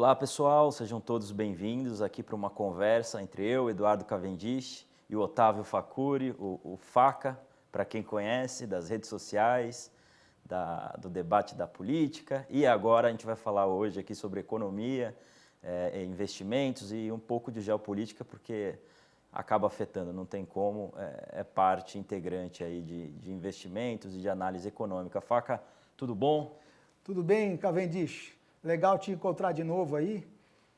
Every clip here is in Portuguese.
Olá pessoal, sejam todos bem-vindos aqui para uma conversa entre eu, Eduardo Cavendish, e o Otávio Facuri, o Faca, para quem conhece, das redes sociais, do debate da política. E agora a gente vai falar hoje aqui sobre economia, investimentos e um pouco de geopolítica, porque acaba afetando, não tem como, é parte integrante aí de investimentos e de análise econômica. Faca, tudo bom? Tudo bem, Cavendish? Legal te encontrar de novo aí.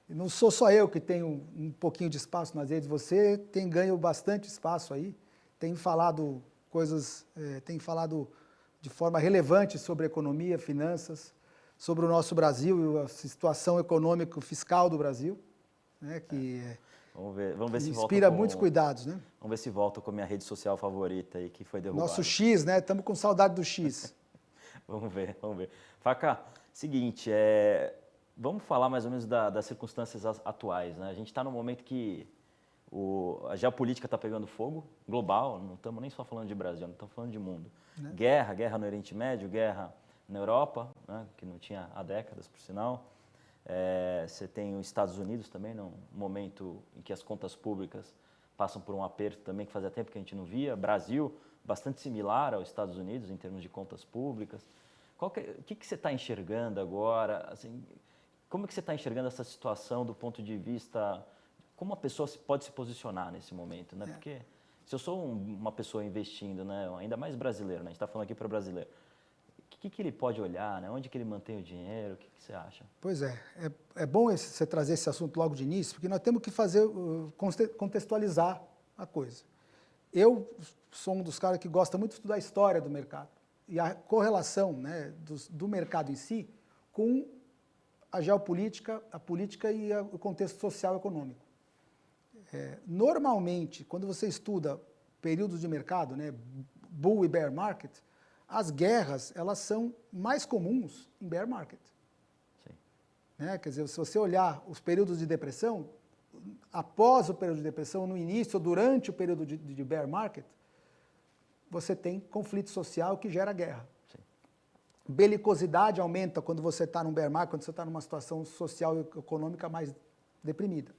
Não sou só eu que tenho um pouquinho de espaço nas redes, você tem ganho bastante espaço aí, tem falado coisas, tem falado de forma relevante sobre economia, finanças, sobre o nosso Brasil e a situação econômico-fiscal do Brasil, né, que Vamos ver se volta inspira muitos cuidados, né? Vamos ver se volta com a minha rede social favorita aí, que foi derrubada. Nosso X, né? Estamos com saudade do X. Vamos ver, vamos ver. Faca, seguinte, vamos falar mais ou menos das circunstâncias atuais, né? A gente está num momento que a geopolítica está pegando fogo, global, não estamos nem só falando de Brasil, não estamos falando de mundo. Né? Guerra no Oriente Médio, guerra na Europa, né? Que não tinha há décadas, por sinal. Você tem os Estados Unidos também, num momento em que as contas públicas passam por um aperto também que fazia tempo que a gente não via. Brasil, bastante similar aos Estados Unidos em termos de contas públicas. O que você está enxergando agora? Assim, como é que você está enxergando essa situação do ponto de vista... Como a pessoa pode se posicionar nesse momento? Né? Porque se eu sou uma pessoa investindo, né, ainda mais brasileiro, né, a gente está falando aqui para o brasileiro, o que ele pode olhar? Né? Onde que ele mantém o dinheiro? O que você acha? Pois é bom você trazer esse assunto logo de início, porque nós temos que contextualizar a coisa. Eu sou um dos caras que gosta muito de estudar a história do mercado e a correlação, né, do mercado em si com a geopolítica, a política e o contexto social e econômico. Normalmente, quando você estuda períodos de mercado, né, bull e bear market, as guerras elas são mais comuns em bear market. Sim. Né? Quer dizer, se você olhar os períodos de depressão, após o período de depressão, no início ou durante o período de bear market, você tem conflito social que gera guerra. Sim. Belicosidade aumenta quando você está num bear market, quando você está numa situação social e econômica mais deprimida.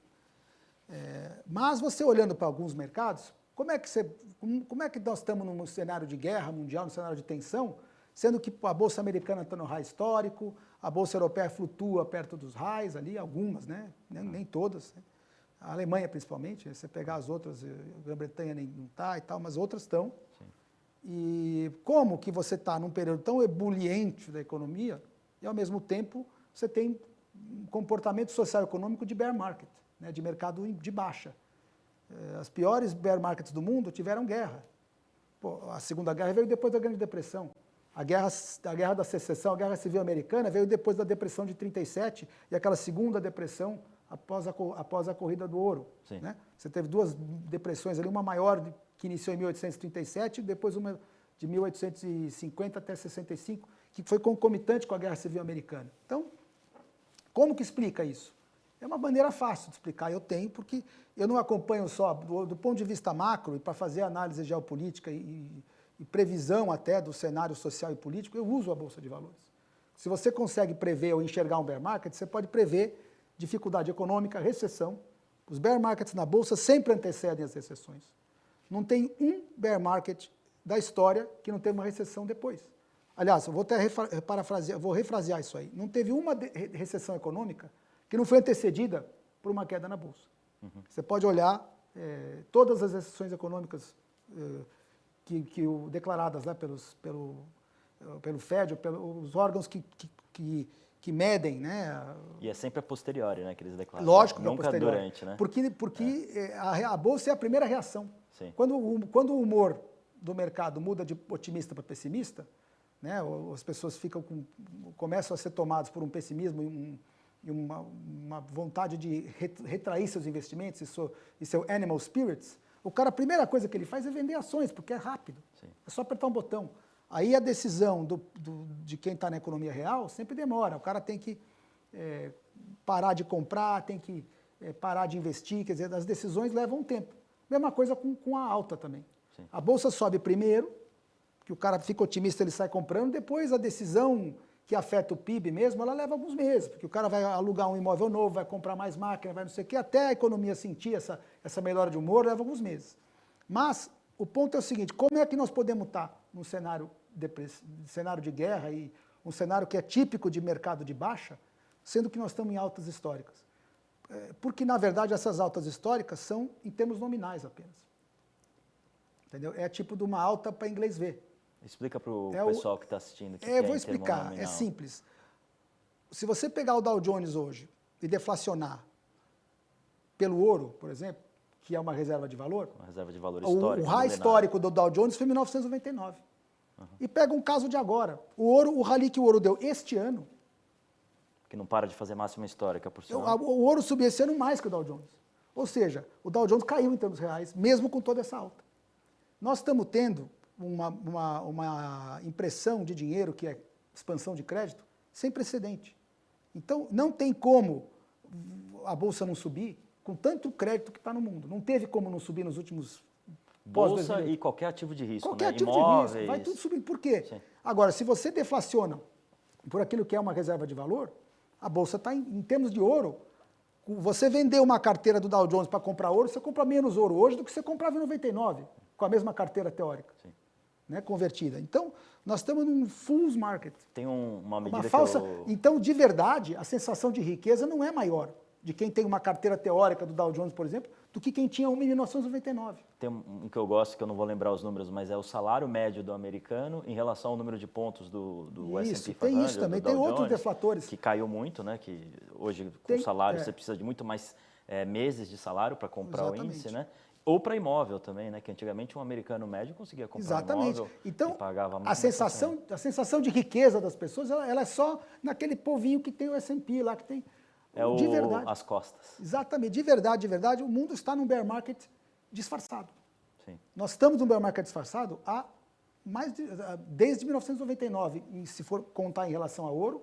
Mas você olhando para alguns mercados, como é que nós estamos num cenário de guerra mundial, num cenário de tensão, sendo que a Bolsa Americana está no high histórico, a Bolsa Europeia flutua perto dos highs ali, algumas, né? Nem todas, né? A Alemanha principalmente, você pegar as outras, a Grã-Bretanha não está e tal, mas outras estão. Sim. E como que você está num período tão ebuliente da economia e, ao mesmo tempo, você tem um comportamento social e econômico de bear market, né, de mercado de baixa. As piores bear markets do mundo tiveram guerra. A Segunda Guerra veio depois da Grande Depressão. A guerra da Secessão, a Guerra Civil Americana, veio depois da Depressão de 37 e aquela segunda depressão após a corrida do ouro. Né? Você teve duas depressões ali, uma maior que iniciou em 1837 e depois uma de 1850 até 65, que foi concomitante com a Guerra Civil Americana. Então, como que explica isso? É uma maneira fácil de explicar, eu tenho, porque eu não acompanho só do ponto de vista macro, e para fazer análise geopolítica e previsão até do cenário social e político, eu uso a Bolsa de Valores. Se você consegue prever ou enxergar um bear market, você pode prever dificuldade econômica, recessão. Os bear markets na Bolsa sempre antecedem as recessões. Não tem um bear market da história que não teve uma recessão depois. Aliás, eu vou até refrasear isso aí. Não teve uma recessão econômica que não foi antecedida por uma queda na Bolsa. Uhum. Você pode olhar todas as recessões econômicas declaradas, né, pelo FED, pelos órgãos que medem, né? E é sempre a posteriori, né, que eles declaram. Lógico que nunca a posteriori. Durante, né? Porque a Bolsa é a primeira reação. Sim. Quando o humor do mercado muda de otimista para pessimista, né, as pessoas começam a ser tomadas por um pessimismo e uma vontade de retrair seus investimentos e seu animal spirits, o cara, a primeira coisa que ele faz é vender ações, porque é rápido. Sim. É só apertar um botão. Aí a decisão de quem está na economia real sempre demora. O cara tem que parar de comprar, tem que parar de investir, quer dizer, as decisões levam um tempo. Mesma coisa com a alta também. Sim. A Bolsa sobe primeiro, que o cara fica otimista, ele sai comprando, depois a decisão que afeta o PIB mesmo, ela leva alguns meses, porque o cara vai alugar um imóvel novo, vai comprar mais máquina, vai não sei o quê, até a economia sentir essa melhora de humor, leva alguns meses. Mas o ponto é o seguinte, como é que nós podemos estar num cenário de guerra e um cenário que é típico de mercado de baixa, sendo que nós estamos em altas históricas? Porque, na verdade, essas altas históricas são em termos nominais apenas. Entendeu? É tipo de uma alta para inglês ver. Explica para o pessoal que está assistindo. Vou explicar, é simples. Se você pegar o Dow Jones hoje e deflacionar pelo ouro, por exemplo, que é uma reserva de valor. Uma reserva de valor histórica. O high histórico do Dow Jones foi em 1999. E pega um caso de agora. O rally que o ouro deu este ano. Que não para de fazer máxima histórica, por sinal. O ouro subiu esse ano mais que o Dow Jones. Ou seja, o Dow Jones caiu em termos reais, mesmo com toda essa alta. Nós estamos tendo uma impressão de dinheiro, que é expansão de crédito, sem precedente. Então, não tem como a Bolsa não subir com tanto crédito que está no mundo. Não teve como não subir nos últimos... Bolsa e qualquer ativo de risco, qualquer né? ativo Imóveis. de risco, vai tudo subindo. Por quê? Sim. Agora, se você deflaciona por aquilo que é uma reserva de valor, a Bolsa está em termos de ouro. Você vender uma carteira do Dow Jones para comprar ouro, você compra menos ouro hoje do que você comprava em 99, com a mesma carteira teórica. Sim. Né, convertida. Então, nós estamos num fool's market. Tem uma medida falsa. Então, de verdade, a sensação de riqueza não é maior de quem tem uma carteira teórica do Dow Jones, por exemplo, do que quem tinha uma em 1999. Tem um que eu gosto, que eu não vou lembrar os números, mas é o salário médio do americano em relação ao número de pontos do S&P 500. Tem isso também, tem outros deflatores. Que caiu muito, né? Que hoje, com o salário, você precisa de muito mais meses de salário para comprar o índice, né? Ou para imóvel também, né? Que antigamente um americano médio conseguia comprar um imóvel então, e pagava muito a sensação de riqueza das pessoas, ela é só naquele povinho que tem o S&P lá, que tem... de verdade. As costas. Exatamente. De verdade, o mundo está num bear market disfarçado. Sim. Nós estamos num bear market disfarçado desde 1999, se for contar em relação a ouro.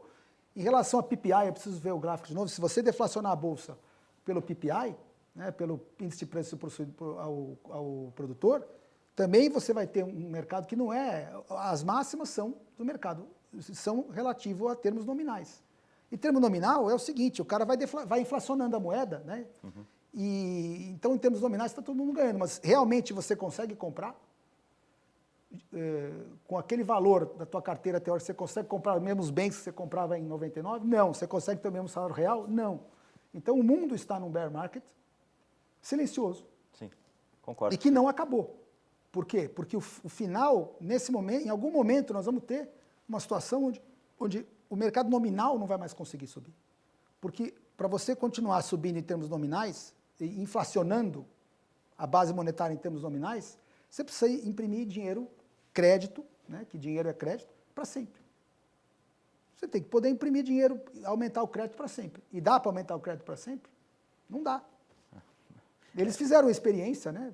Em relação a PPI, eu preciso ver o gráfico de novo. Se você deflacionar a bolsa pelo PPI, né, pelo índice de preço ao produtor, também você vai ter um mercado que não é... As máximas são do mercado, são relativo a termos nominais. E termo nominal é o seguinte, o cara vai inflacionando a moeda, né? Uhum. E então, em termos nominais, está todo mundo ganhando. Mas realmente você consegue comprar? Com aquele valor da tua carteira teórica, você consegue comprar os mesmos bens que você comprava em 99? Não. Você consegue ter o mesmo salário real? Não. Então, o mundo está num bear market silencioso. Sim, concordo. E que não acabou. Por quê? Porque o final, nesse momento, em algum momento, nós vamos ter uma situação onde o mercado nominal não vai mais conseguir subir. Porque para você continuar subindo em termos nominais, e inflacionando a base monetária em termos nominais, você precisa imprimir dinheiro, crédito, né, que dinheiro é crédito, para sempre. Você tem que poder imprimir dinheiro, aumentar o crédito para sempre. E dá para aumentar o crédito para sempre? Não dá. Eles fizeram uma experiência, né?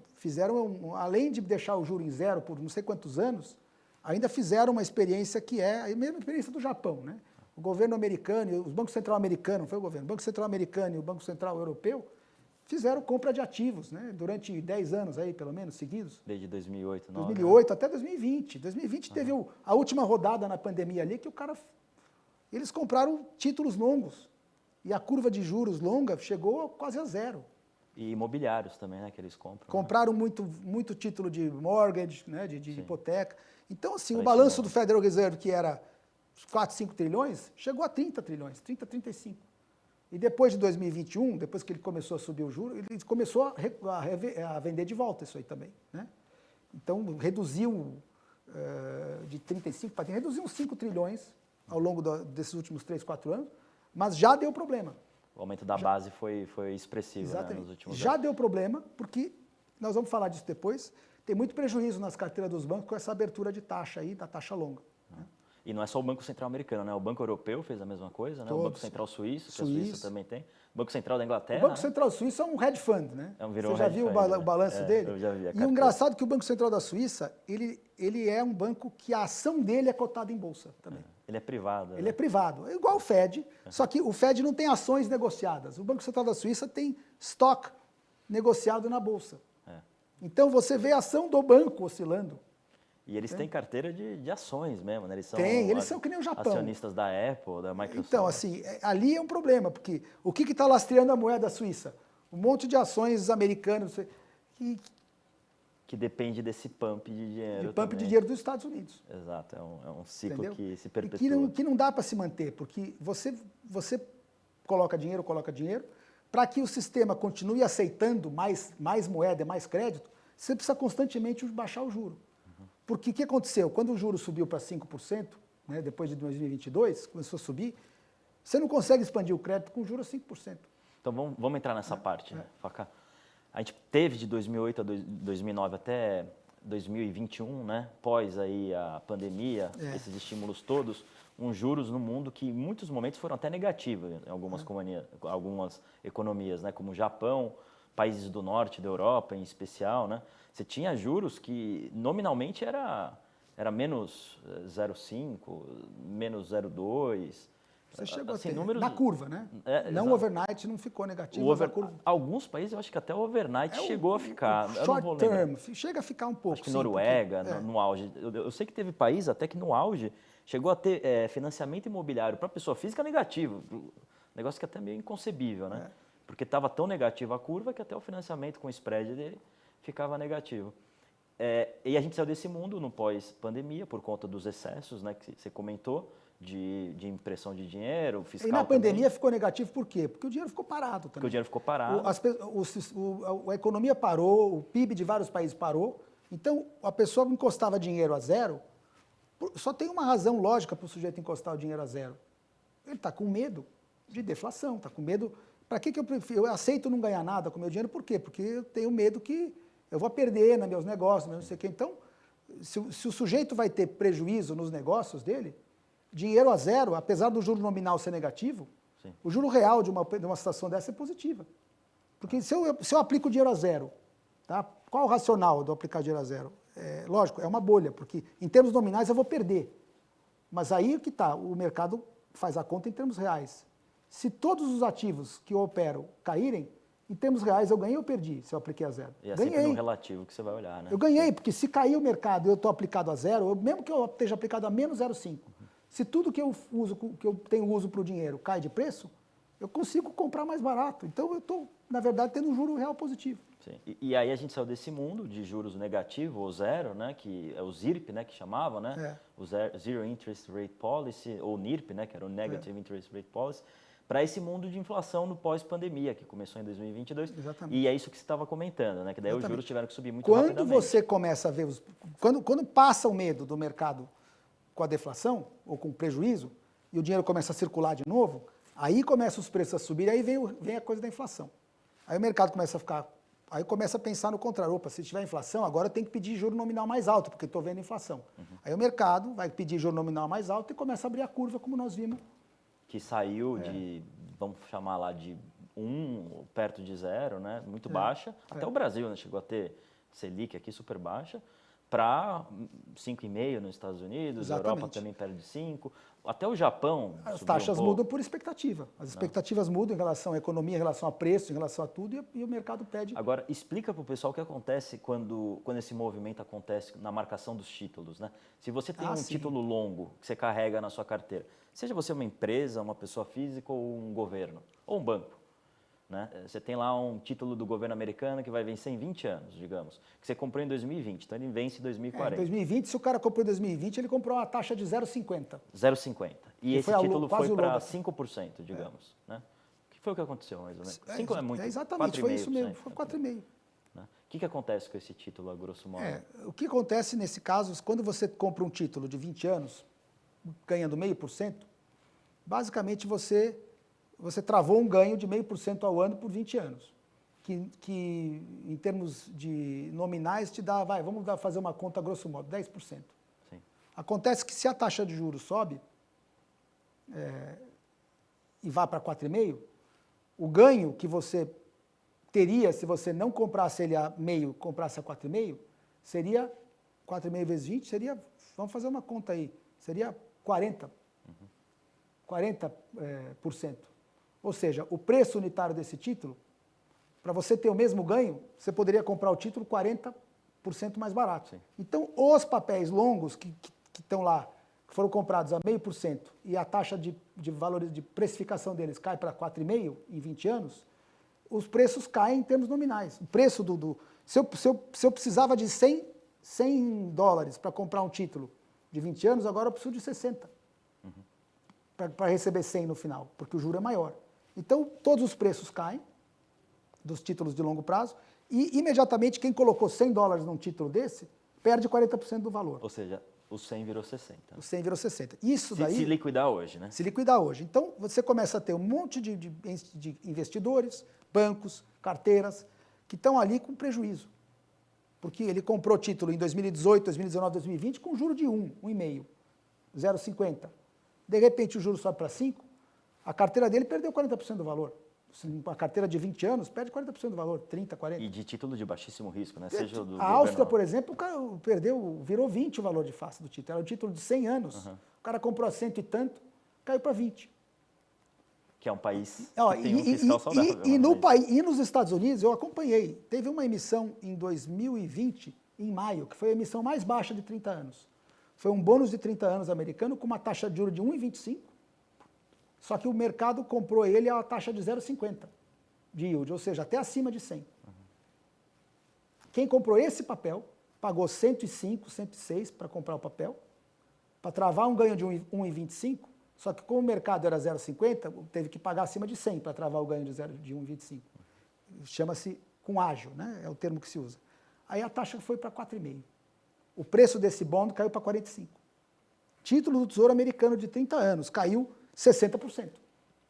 Além de deixar o juro em zero por não sei quantos anos, ainda fizeram uma experiência que é a mesma experiência do Japão, né? O governo americano, os bancos central americanos, não foi o governo, o Banco Central americano e o Banco Central europeu fizeram compra de ativos, né? Durante 10 anos aí, pelo menos, seguidos. Desde 2008, 2008 até 2020. 2020 teve a última rodada na pandemia ali que eles compraram títulos longos e a curva de juros longa chegou quase a zero. E imobiliários também, né, que eles compram. Compraram muito título de mortgage, né, de hipoteca. Então, assim, o balanço do Federal Reserve, que era 4, 5 trilhões, chegou a 30 trilhões, 30, 35. E depois de 2021, depois que ele começou a subir o juro, ele começou a vender de volta isso aí também, né? Então, reduziu de 35 para 30, reduziu uns 5 trilhões ao longo desses últimos 3, 4 anos, mas já deu problema. O aumento da base foi expressivo, né, nos últimos anos. Já deu problema, porque, nós vamos falar disso depois, tem muito prejuízo nas carteiras dos bancos com essa abertura de taxa aí, da taxa longa. Né? E não é só o Banco Central americano, né? O Banco Europeu fez a mesma coisa, né? O Banco Central Suíço, que a Suíça também tem. O Banco Central da Inglaterra. O Banco Central Suíço é um hedge fund, né? Você já viu o balanço dele? Eu já vi. E o engraçado é que o Banco Central da Suíça, ele é um banco que a ação dele é cotada em bolsa também. Ele é privado. Ele é privado, é igual o Fed, só que o Fed não tem ações negociadas. O Banco Central da Suíça tem stock negociado na bolsa. Então você vê a ação do banco oscilando. E eles têm carteira de ações mesmo, né? Eles são que nem o Japão. Acionistas da Apple, da Microsoft. Então, assim, ali é um problema, porque o que está lastreando a moeda suíça? Um monte de ações americanas que depende desse pump de dinheiro. De dinheiro dos Estados Unidos. Exato, é um ciclo Entendeu? que se perpetua. E que não dá para se manter, porque você coloca dinheiro, para que o sistema continue aceitando mais moeda, mais crédito, você precisa constantemente baixar o juro. Porque o que aconteceu? Quando o juro subiu para 5%, né, depois de 2022, começou a subir, você não consegue expandir o crédito com juros a 5%. Então vamos entrar nessa parte, né, Facá? A gente teve de 2008 a 2009 até 2021, né, pós aí a pandemia, esses estímulos todos, juros no mundo que em muitos momentos foram até negativos em algumas economias, né, como o Japão, países do norte da Europa em especial, né? Você tinha juros que nominalmente era menos 0,5, menos 0,2. Você chegou assim, a ter, números, na curva, né? Não exato. Overnight, não ficou negativo. Alguns países, eu acho que até o overnight chegou a ficar. Short term, chega a ficar um pouco. Acho que Noruega, no auge. Eu sei que teve país até que no auge chegou a ter financiamento imobiliário para pessoa física negativo. Negócio que é até meio inconcebível, né? Porque estava tão negativa a curva que até o financiamento com o spread dele ficava negativo. E a gente saiu desse mundo no pós-pandemia por conta dos excessos, né, que você comentou, de impressão de dinheiro, fiscal. E na pandemia ficou negativo por quê? Porque o dinheiro ficou parado também. Porque o dinheiro ficou parado. A economia parou, o PIB de vários países parou. Então, a pessoa encostava dinheiro a zero. Só tem uma razão lógica para o sujeito encostar o dinheiro a zero. Ele está com medo de deflação, está com medo. Para que eu prefiro? Eu aceito não ganhar nada com o meu dinheiro, por quê? Porque eu tenho medo que eu vou perder nos meus negócios, não sei o quê. Então, se o sujeito vai ter prejuízo nos negócios dele, dinheiro a zero, apesar do juro nominal ser negativo, o juro real de uma situação dessa é positiva. Porque se eu aplico dinheiro a zero, tá? Qual o racional de eu aplicar dinheiro a zero? Lógico, é uma bolha, porque em termos nominais eu vou perder. Mas aí que está, o mercado faz a conta em termos reais. Se todos os ativos que eu opero caírem, em termos reais eu ganhei ou perdi se eu apliquei a zero? E é sempre no relativo que você vai olhar, né? Eu ganhei, porque se cair o mercado e eu estou aplicado a zero, mesmo que eu esteja aplicado a menos 0,5, se tudo que eu tenho uso para o dinheiro cai de preço, eu consigo comprar mais barato. Então eu estou, na verdade, tendo um juro real positivo. Sim. E aí a gente saiu desse mundo de juros negativo ou zero, né, que é o ZIRP, né, que chamava, né, o Zero Interest Rate Policy, ou NIRP, né, que era o Negative Interest Rate Policy, para esse mundo de inflação no pós-pandemia, que começou em 2022. Exatamente. E é isso que você estava comentando, né, que daí os juros tiveram que subir muito Quando rapidamente. você começa a ver, quando passa o medo do mercado com a deflação, ou com prejuízo, e o dinheiro começa a circular de novo, aí começam os preços a subir, aí vem a coisa da inflação. Aí o mercado começa a ficar... Aí começa a pensar no contrário. Opa, se tiver inflação, agora eu tenho que pedir juro nominal mais alto, porque estou vendo inflação. Aí o mercado vai pedir juro nominal mais alto e começa a abrir a curva, como nós vimos. Que saiu de, vamos chamar lá, de 1 perto de 0, né? Muito baixa. Até o Brasil, né? Chegou a ter Selic aqui super baixa, para 5,5 nos Estados Unidos, a Europa também perto de 5. Até o Japão. As taxas mudam por expectativa. As expectativas mudam em relação à economia, em relação a preço, em relação a tudo, e o mercado pede. Agora, explica para o pessoal o que acontece quando esse movimento acontece na marcação dos títulos, né? Se você tem título longo que você carrega na sua carteira, seja você uma empresa, uma pessoa física ou um governo, ou um banco, né? Você tem lá um título do governo americano que vai vencer em 20 anos, digamos, que você comprou em 2020, então ele vence em 2040. Em 2020, se o cara comprou em 2020, ele comprou uma taxa de 0,50. 0,50. E esse título foi para 5%, digamos. Né? O que foi o que aconteceu, mais ou menos? 5 é muito. Exatamente, foi isso mesmo, foi 4,5%. Né? O que acontece com esse título, a grosso modo? O que acontece nesse caso, quando você compra um título de 20 anos, ganhando 0,5%, basicamente você travou um ganho de 0,5% ao ano por 20 anos, que em termos de nominais te dá, vamos fazer uma conta grosso modo, 10%. Sim. Acontece que se a taxa de juros sobe e vá para 4,5%, o ganho que você teria se você não comprasse ele a meio, comprasse a 4,5%, seria 4,5 vezes 20, seria, vamos fazer uma conta aí, seria 40%. 40%. Ou seja, o preço unitário desse título, para você ter o mesmo ganho, você poderia comprar o título 40 0,5% mais barato. Sim. Então, os papéis longos que estão lá, que foram comprados a 0,5% e a taxa de valores de precificação deles cai para 4,5% em 20 anos, os preços caem em termos nominais. O preço se eu precisava de 100 dólares para comprar um título de 20 anos, agora eu preciso de 60 para receber 100 no final, porque o juro é maior. Então, todos os preços caem dos títulos de longo prazo e, imediatamente, quem colocou 100 dólares num título desse, perde 40% do valor. Ou seja, o 100 virou 60. O 100 virou 60. Isso daí... Se liquidar hoje, né? Se liquidar hoje. Então, você começa a ter um monte de investidores, bancos, carteiras, que estão ali com prejuízo. Porque ele comprou título em 2018, 2019, 2020 com juro de 1,5%, 0,50%. De repente, o juro sobe para 5%, a carteira dele perdeu 40% do valor. Uma carteira de 20 anos perde 40% do valor, 30%, 40%. E de título de baixíssimo risco, né? Seja do A Áustria, governo... por exemplo, o cara virou 20 o valor de face do título. Era um título de 100 anos. O cara comprou a 100 e tanto, caiu para 20. Que é um país que tem um fiscal saudável. E nos Estados Unidos, eu acompanhei. Teve uma emissão em 2020, em maio, que foi a emissão mais baixa de 30 anos. Foi um bônus de 30 anos americano com uma taxa de juros de 1,25, só que o mercado comprou ele a uma taxa de 0,50 de yield, ou seja, até acima de 100. Quem comprou esse papel pagou 105, 106 para comprar o papel, para travar um ganho de 1,25, só que como o mercado era 0,50, teve que pagar acima de 100 para travar o ganho de 1,25. Chama-se com ágio, né? É o termo que se usa. Aí a taxa foi para 4,5. O preço desse bond caiu para 45. Título do Tesouro Americano de 30 anos caiu 60%.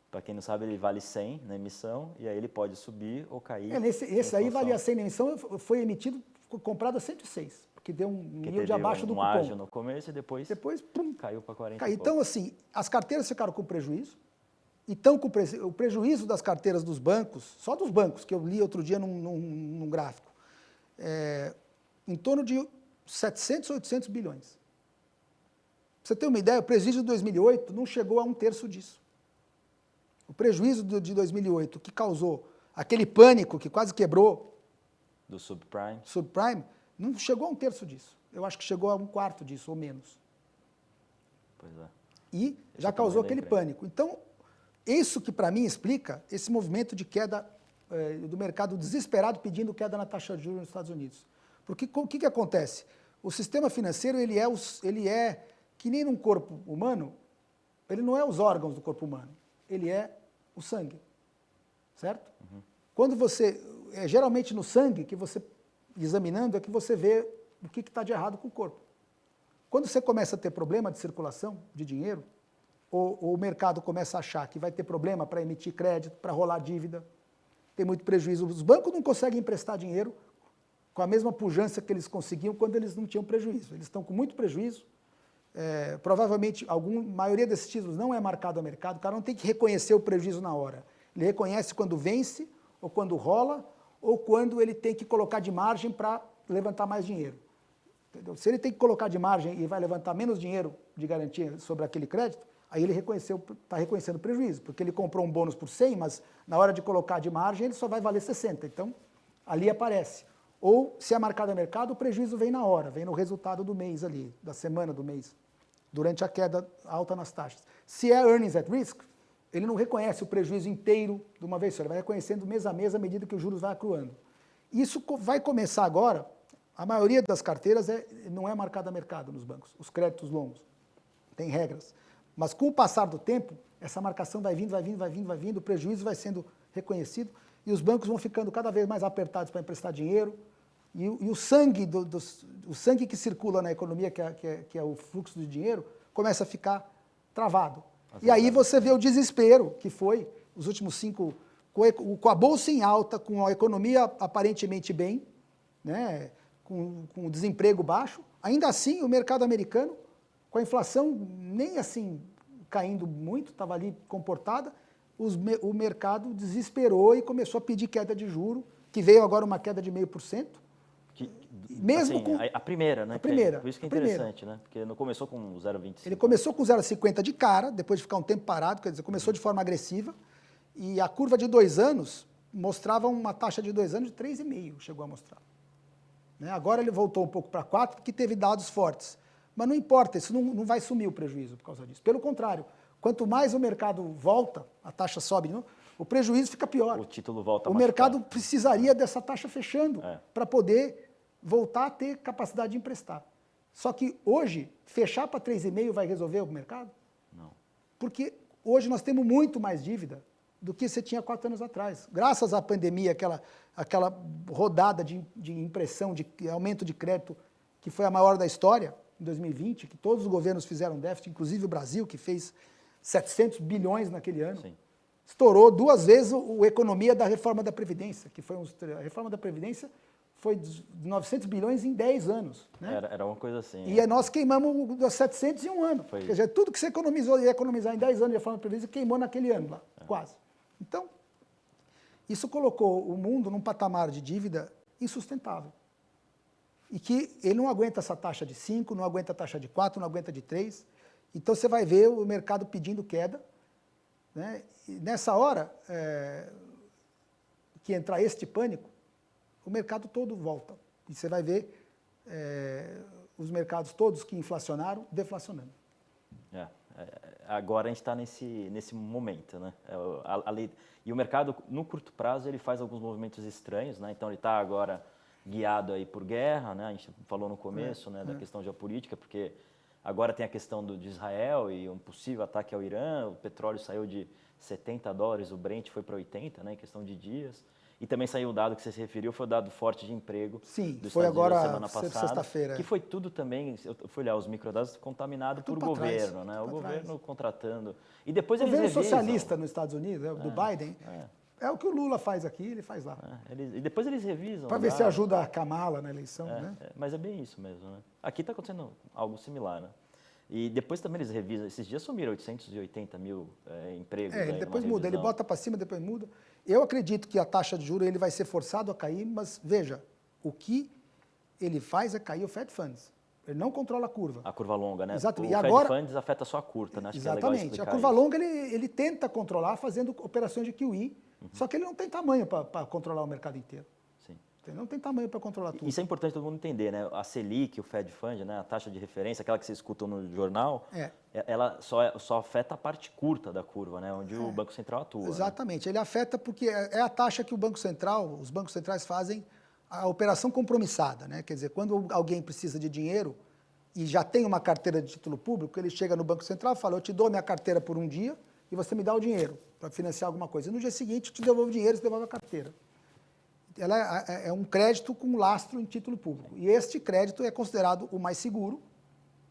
Para quem não sabe, ele vale 100 na emissão e aí ele pode subir ou cair. Esse aí valia 100 na emissão, foi emitido, comprado a 106, porque deu um yield abaixo do cupom. Ágio no começo e depois pum, caiu para 40. Caiu. Então, assim, as carteiras ficaram com prejuízo, e estão com o prejuízo das carteiras dos bancos, só dos bancos, que eu li outro dia num gráfico, em torno de 700, 800 bilhões. Pra você ter uma ideia, o prejuízo de 2008 não chegou a 1/3 disso. O prejuízo de 2008, que causou aquele pânico que quase quebrou do subprime, não chegou a 1/3 disso. Eu acho que chegou a 1/4 disso, ou menos. Pois é. E já causou aquele pânico. Então, isso que para mim explica esse movimento de queda do mercado desesperado pedindo queda na taxa de juros nos Estados Unidos. Porque o que acontece? O sistema financeiro, ele é que nem num corpo humano, ele não é os órgãos do corpo humano, ele é o sangue, certo? Quando geralmente no sangue, que você, examinando, é que você vê o que está de errado com o corpo. Quando você começa a ter problema de circulação de dinheiro, ou o mercado começa a achar que vai ter problema para emitir crédito, para rolar dívida, tem muito prejuízo. Os bancos não conseguem emprestar dinheiro com a mesma pujança que eles conseguiam quando eles não tinham prejuízo. Eles estão com muito prejuízo. Provavelmente, a maioria desses títulos não é marcado a mercado, o cara não tem que reconhecer o prejuízo na hora. Ele reconhece quando vence, ou quando rola, ou quando ele tem que colocar de margem para levantar mais dinheiro. Entendeu? Se ele tem que colocar de margem e vai levantar menos dinheiro de garantia sobre aquele crédito, aí ele está reconhecendo o prejuízo, porque ele comprou um bônus por 100, mas na hora de colocar de margem ele só vai valer 60. Então, ali aparece. Ou, se é marcado a mercado, o prejuízo vem na hora, vem no resultado do mês ali, da semana do mês, durante a queda alta nas taxas. Se é earnings at risk, ele não reconhece o prejuízo inteiro de uma vez só, ele vai reconhecendo mês a mês à medida que os juros vai acruando. Isso vai começar agora, a maioria das carteiras não é marcada a mercado nos bancos, os créditos longos, tem regras. Mas com o passar do tempo, essa marcação vai vindo, o prejuízo vai sendo reconhecido e os bancos vão ficando cada vez mais apertados para emprestar dinheiro e o sangue, o sangue que circula na economia, que é o fluxo de dinheiro, começa a ficar travado. E aí você vê o desespero que foi os últimos 5, com a bolsa em alta, com a economia aparentemente bem, né, com o desemprego baixo, ainda assim o mercado americano, com a inflação nem assim caindo muito, estava ali comportada, o mercado desesperou e começou a pedir queda de juro, que veio agora uma queda de 0,5%. Mesmo assim, a primeira, né? A primeira. Por isso que é interessante, né? Porque não começou com 0,25. Ele começou com 0,50 de cara, depois de ficar um tempo parado, quer dizer, começou de forma agressiva, e a curva de 2 anos mostrava uma taxa de 2 anos de 3,5, chegou a mostrar. né? Agora ele voltou um pouco para 4 porque teve dados fortes. Mas não importa, isso não vai sumir o prejuízo por causa disso. Pelo contrário, quanto mais o mercado volta, a taxa sobe de novo, o prejuízo fica pior. O título volta a O machucar. mercado precisaria dessa taxa fechando para poder voltar a ter capacidade de emprestar. Só que hoje, fechar para 3,5 vai resolver o mercado? Não. Porque hoje nós temos muito mais dívida do que você tinha 4 anos atrás. Graças à pandemia, aquela rodada de impressão, de aumento de crédito, que foi a maior da história, em 2020, que todos os governos fizeram déficit, inclusive o Brasil, que fez 700 bilhões naquele ano. Sim. Estourou 2 vezes a economia da reforma da Previdência, que foi a reforma da Previdência foi de 900 bilhões em 10 anos. Né? Era uma coisa assim. E nós queimamos os 700 em um ano. Foi. Quer dizer, tudo que você ia economizar em 10 anos de reforma da Previdência, queimou naquele ano lá, quase. Então, isso colocou o mundo num patamar de dívida insustentável. E que ele não aguenta essa taxa de 5, não aguenta a taxa de 4, não aguenta de 3. Então você vai ver o mercado pedindo queda. Né? E nessa hora que entrar este pânico, o mercado todo volta. E você vai ver os mercados todos que inflacionaram, deflacionando. Agora a gente está nesse momento, né? E o mercado, no curto prazo, ele faz alguns movimentos estranhos, né? Então ele está agora guiado aí por guerra, né? A gente falou no começo, né, da questão geopolítica, porque agora tem a questão de Israel e um possível ataque ao Irã, o petróleo saiu de $70, o Brent foi para 80, né, em questão de dias. E também saiu o dado que você se referiu, foi o dado forte de emprego. Sim, dos foi Estados Unidos agora semana passada, sexta-feira. que foi tudo também, eu fui olhar os microdados, contaminado por governo, né? O governo contratando. E depois o eles governo revisam. socialista nos Estados Unidos, do Biden, é o que o Lula faz aqui, ele faz lá. E depois eles revisam. Para ver se ajuda a Kamala na eleição, né? Mas é bem isso mesmo, né? Aqui está acontecendo algo similar, né? E depois também eles revisam. Esses dias sumiram 880 mil empregos. Ele depois muda, ele bota para cima, depois muda. Eu acredito que a taxa de juros ele vai ser forçado a cair, mas veja, o que ele faz é cair o Fed Funds. Ele não controla a curva. A curva longa, né? Exato. O e Fed agora, Funds afeta só a curta, né? Acho exatamente. Que é legal a curva isso. longa ele tenta controlar fazendo operações de QE, só que ele não tem tamanho para controlar o mercado inteiro. Sim. Ele não tem tamanho para controlar tudo. Isso é importante todo mundo entender, né? A Selic, o Fed Fund, né? A taxa de referência, aquela que vocês escutam no jornal, ela só afeta a parte curta da curva, né? Onde o Banco Central atua. Exatamente. Né? Ele afeta porque é a taxa que os bancos centrais fazem a operação compromissada, né? Quer dizer, quando alguém precisa de dinheiro e já tem uma carteira de título público, ele chega no Banco Central e fala, eu te dou minha carteira por um dia e você me dá o dinheiro para financiar alguma coisa. E no dia seguinte eu te devolvo o dinheiro e você devolve a carteira. Ela é um crédito com lastro em título público. E este crédito é considerado o mais seguro,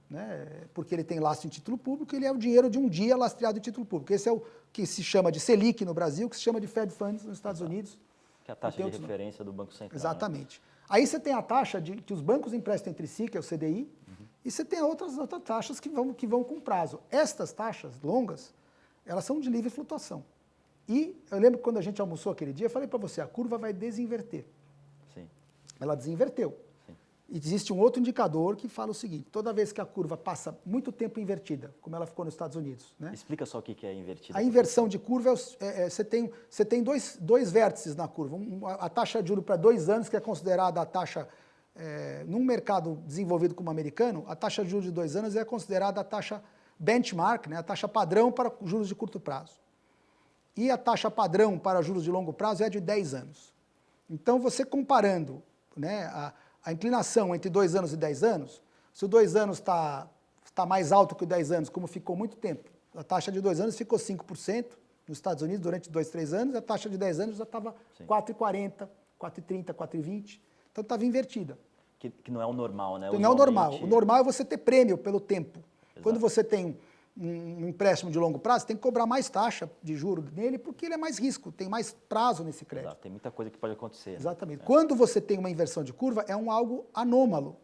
né, porque ele tem lastro em título público, ele é o dinheiro de um dia lastreado em título público. Esse é o que se chama de Selic no Brasil, que se chama de Fed Funds nos Estados Unidos. Que é a taxa de referência do Banco Central. Exatamente. Né? Aí você tem a taxa que os bancos emprestam entre si, que é o CDI, e você tem outras taxas que vão com prazo. Estas taxas longas, elas são de livre flutuação. E eu lembro que quando a gente almoçou aquele dia, eu falei para você, a curva vai desinverter. Sim. Ela desinverteu. Sim. E existe um outro indicador que fala o seguinte, toda vez que a curva passa muito tempo invertida, como ela ficou nos Estados Unidos. Né? Explica só o que é invertida. A inversão de curva, você tem dois vértices na curva. A taxa de juros para 2 anos, que é considerada a taxa, num mercado desenvolvido como o americano, a taxa de juros de 2 anos é considerada a taxa benchmark, né? A taxa padrão para juros de curto prazo. E a taxa padrão para juros de longo prazo é de 10 anos. Então, você comparando, né, a inclinação entre 2 anos e 10 anos, se o 2 anos está mais alto que o 10 anos, como ficou muito tempo, a taxa de 2 anos ficou 5% nos Estados Unidos durante 2, 3 anos, a taxa de 10 anos já estava 4,40, 4,30, 4,20. Então, estava invertida. Que não é o normal, né? Então, não é o normal. O normal é você ter prêmio pelo tempo. Exato. Quando você tem um empréstimo de longo prazo, tem que cobrar mais taxa de juros nele, porque ele é mais risco, tem mais prazo nesse crédito. Exato, tem muita coisa que pode acontecer. Exatamente. Né? Quando você tem uma inversão de curva, é algo anômalo.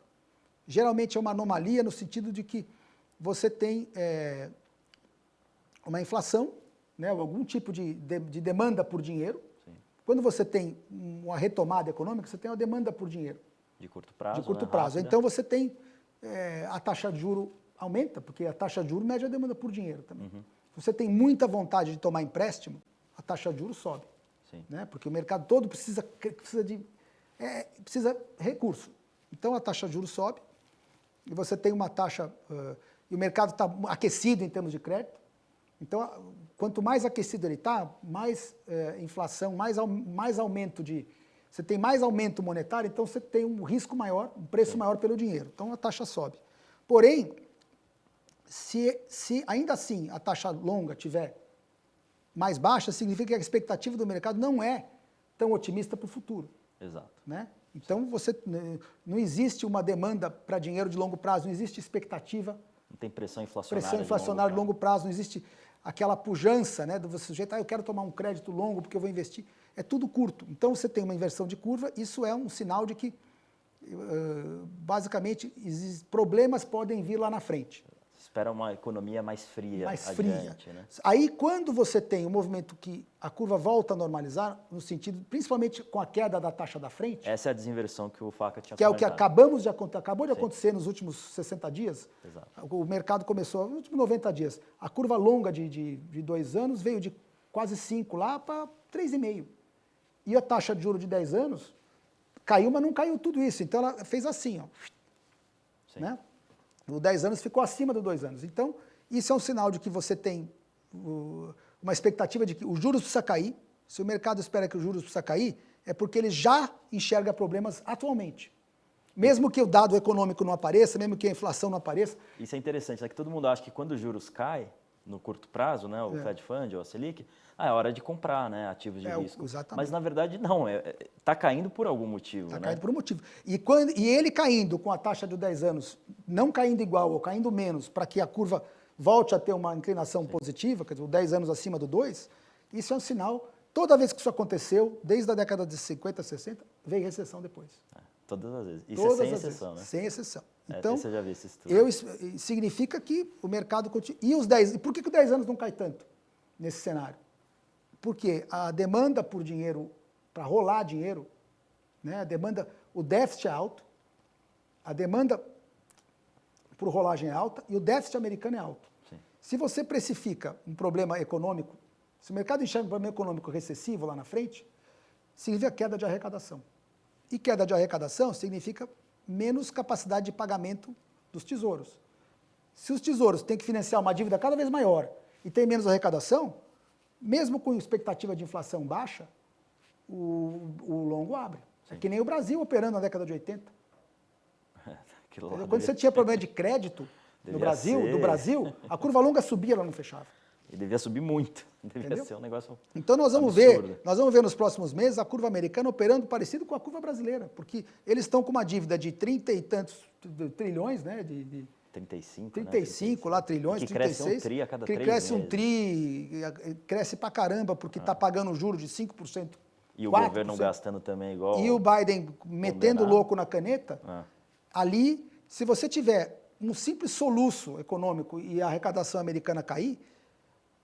Geralmente é uma anomalia no sentido de que você tem uma inflação, né, algum tipo de demanda por dinheiro. Sim. Quando você tem uma retomada econômica, você tem uma demanda por dinheiro. De curto prazo. De curto prazo. Então você tem a taxa de juro aumenta, porque a taxa de juros mede a demanda por dinheiro também. Uhum. Se você tem muita vontade de tomar empréstimo, a taxa de juros sobe. Sim. Né? Porque o mercado todo precisa recurso. Então a taxa de juros sobe e você tem uma taxa, e o mercado está aquecido em termos de crédito. Então, quanto mais aquecido ele está, mais inflação, mais aumento você tem mais aumento monetário, então você tem um risco maior, um preço maior pelo dinheiro. Então a taxa sobe. Porém, se ainda assim a taxa longa tiver mais baixa, significa que a expectativa do mercado não é tão otimista para o futuro. Exato. Né? Então, não existe uma demanda para dinheiro de longo prazo, não existe expectativa. Não tem pressão inflacionária. Pressão inflacionária de longo prazo, não existe aquela pujança, né, do sujeito, eu quero tomar um crédito longo porque eu vou investir. É tudo curto. Então, você tem uma inversão de curva, isso é um sinal de que, basicamente, problemas podem vir lá na frente. Espera uma economia mais fria. Mais adiante, fria. Né? Aí, quando você tem um movimento que a curva volta a normalizar, no sentido, principalmente com a queda da taxa da frente. Essa é a desinversão que o Faca tinha que comentado. é o que acabou de acontecer nos últimos 60 dias. Exato. O mercado começou, nos últimos 90 dias, a curva longa de 2 anos veio de quase 5 lá para 3,5. E a taxa de juros de 10 anos caiu, mas não caiu tudo isso. Então ela fez assim, ó. Sim. Né? O 10 anos ficou acima do 2 anos. Então, isso é um sinal de que você tem uma expectativa de que os juros precisam cair. Se o mercado espera que os juros precisam cair, é porque ele já enxerga problemas atualmente. Mesmo que o dado econômico não apareça, mesmo que a inflação não apareça. Isso é interessante, né? Que todo mundo acha que quando os juros caem, no curto prazo, né, o Fed Fund ou a Selic, é hora de comprar, né, ativos de risco. Exatamente. Mas, na verdade, não. Está caindo por algum motivo. Está né? caindo por um motivo. E ele caindo com a taxa de 10 anos, não caindo igual ou caindo menos, para que a curva volte a ter uma inclinação positiva, quer dizer, 10 anos acima do 2, isso é um sinal. Toda vez que isso aconteceu, desde a década de 50, 60, veio recessão depois. Todas as vezes. Isso Todas é sem as exceção, vezes, né? sem exceção. Então, Então, você já viu esse estudo. Significa que o mercado continua. E os 10? E por que os 10 anos não cai tanto nesse cenário? Porque a demanda por dinheiro, para rolar dinheiro, né, o déficit é alto, a demanda por rolagem é alta e o déficit americano é alto. Sim. Se você precifica um problema econômico, se o mercado enxerga um problema econômico recessivo lá na frente, significa queda de arrecadação. E queda de arrecadação significa menos capacidade de pagamento dos tesouros. Se os tesouros têm que financiar uma dívida cada vez maior e tem menos arrecadação, mesmo com expectativa de inflação baixa, o longo abre. Sim. É que nem o Brasil operando na década de 80. Quando você tinha problema de crédito no Brasil, a curva longa subia, ela não fechava. E devia subir muito. Devia Entendeu? ser um negócio Então nós vamos absurdo. ver nos próximos meses a curva americana operando parecido com a curva brasileira, porque eles estão com uma dívida de 30 e tantos trilhões, né? 35, 35 lá, trilhões, que 36. Cresce um tri a cada que 3 cresce meses. Um tri, cresce pra caramba, porque está pagando juros de 5%. E o 4%. governo gastando também igual. E o Biden metendo louco na caneta. Ali, se você tiver um simples soluço econômico e a arrecadação americana cair,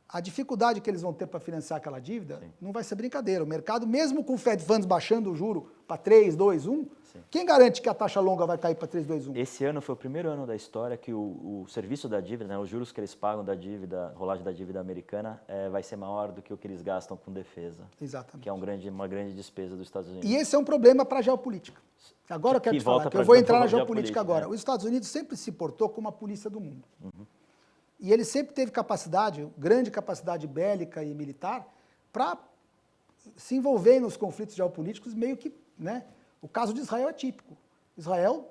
a dificuldade que eles vão ter para financiar aquela dívida não vai ser brincadeira. O mercado, mesmo com o Fed Funds baixando o juro para 3, 2, 1, quem garante que a taxa longa vai cair para 3, 2, 1? Esse ano foi o primeiro ano da história que o serviço da dívida, né, os juros que eles pagam da dívida, rolagem da dívida americana, vai ser maior do que o que eles gastam com defesa. Exatamente. Que é uma grande despesa dos Estados Unidos. E esse é um problema para a geopolítica. Agora eu quero te falar, que eu vou entrar na geopolítica agora. Os Estados Unidos sempre se portou como a polícia do mundo. E ele sempre teve capacidade, grande capacidade bélica e militar, para se envolver nos conflitos geopolíticos meio que, né? O caso de Israel é típico. Israel